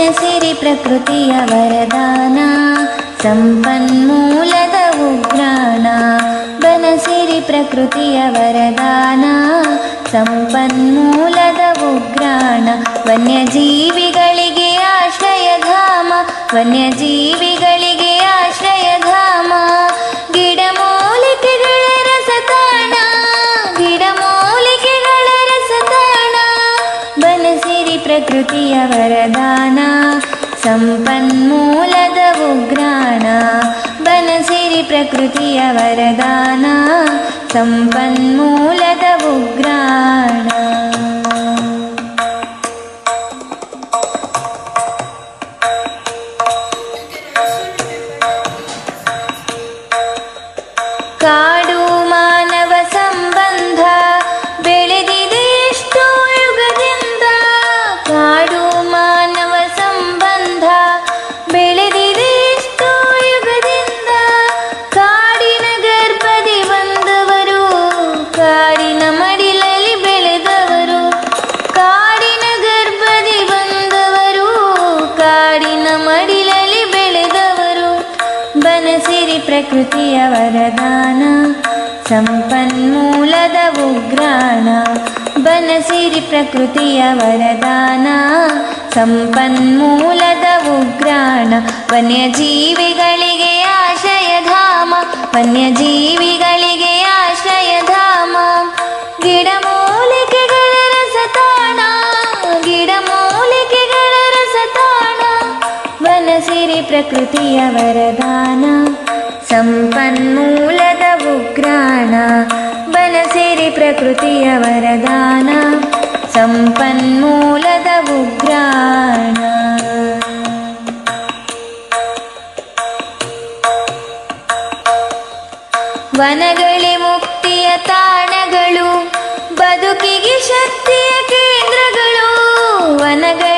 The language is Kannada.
ಬನಸಿರಿ ಪ್ರಕೃತಿಯ ವರದಾನ, ಸಂಪನ್ಮೂಲದ ಉಗ್ರಾಣ. ಬನಸಿರಿ ಪ್ರಕೃತಿಯ ವರದಾನ, ಸಂಪನ್ಮೂಲದ ಉಗ್ರಾಣ. ವನ್ಯಜೀವಿಗಳಿಗೆ ಆಶ್ರಯಧಾಮ, ವನ್ಯಜೀವಿಗಳಿಗೆ ಆಶ್ರಯಧಾಮ. ಗಿಡಮೂಲಿಕೆಗಳ ರಸತಾಣ, ಗಿಡಮೂಲಿಕೆಗಳ ರಸತಾಣ. ಬನಸಿರಿ ಪ್ರಕೃತಿಯ ವರದಾನ, ಸಂಪನ್ಮೂಲದ ಉಗ್ರಾಣ. ಬನಸಿರಿ ಪ್ರಕೃತಿಯ ವರದಾನ, ಸಂಪನ್ಮೂಲದ ಉಗ್ರಾಣ. ಕಾಡು ಮಾನವ ಸಂಬಂಧ ಬೆಳೆದಿದೆ ಎಷ್ಟೋ ಯುಗದಿಂದ. ಕಾಡು ಮಾನವ ಸಂಬಂಧ ಬೆಳೆದಿದೆ ಎಷ್ಟೋ ಯುಗದಿಂದ. ಕಾಡಿನ ಗರ್ಭದಿ ಬಂದವರು, ಕಾಡಿನ ಮಡಿಲಲ್ಲಿ ಬೆಳೆದವರು. ಕಾಡಿನ ಗರ್ಭದಿ ಬಂದವರು, ಕಾಡಿನ ಮಡಿಲಲ್ಲಿ ಬೆಳೆದವರು. ಬನಸಿರಿ ಪ್ರಕೃತಿಯ ವರದಾನ, ಸಂಪನ್ಮೂಲದ ಉಗ್ರಾಣ. ಬನಸಿರಿ ಪ್ರಕೃತಿಯ ವರದಾನ, ಸಂಪನ್ಮೂಲದ ಉಗ್ರಾಣ. ವನ್ಯಜೀವಿಗಳಿಗೆ ಆಶ್ರಯಧಾಮ, ವನ್ಯಜೀವಿಗಳಿಗೆ ಆಶ್ರಯಧಾಮ. ಗಿಡಮೂಲಿಕೆಗಳ ರಸತಾಣ, ಗಿಡಮೂಲಿಕೆಗಳ ರಸತಾಣ. ಬನಸಿರಿ ಪ್ರಕೃತಿಯ ವರದಾನ, ಸಂಪನ್ಮೂಲದ ಉಗ್ರಾಣ. ಬನಸಿರಿ ಪ್ರಕೃತಿಯ ವರದಾನ, ಸಂಪನ್ಮೂಲದ ಉಗ್ರಾಣ. ವನಗಳೇ ಮುಕ್ತಿಯ ತಾಣಗಳು, ಬದುಕಿಗೆ ಶಕ್ತಿಯ ಕೇಂದ್ರಗಳು. ವನಗಳೇ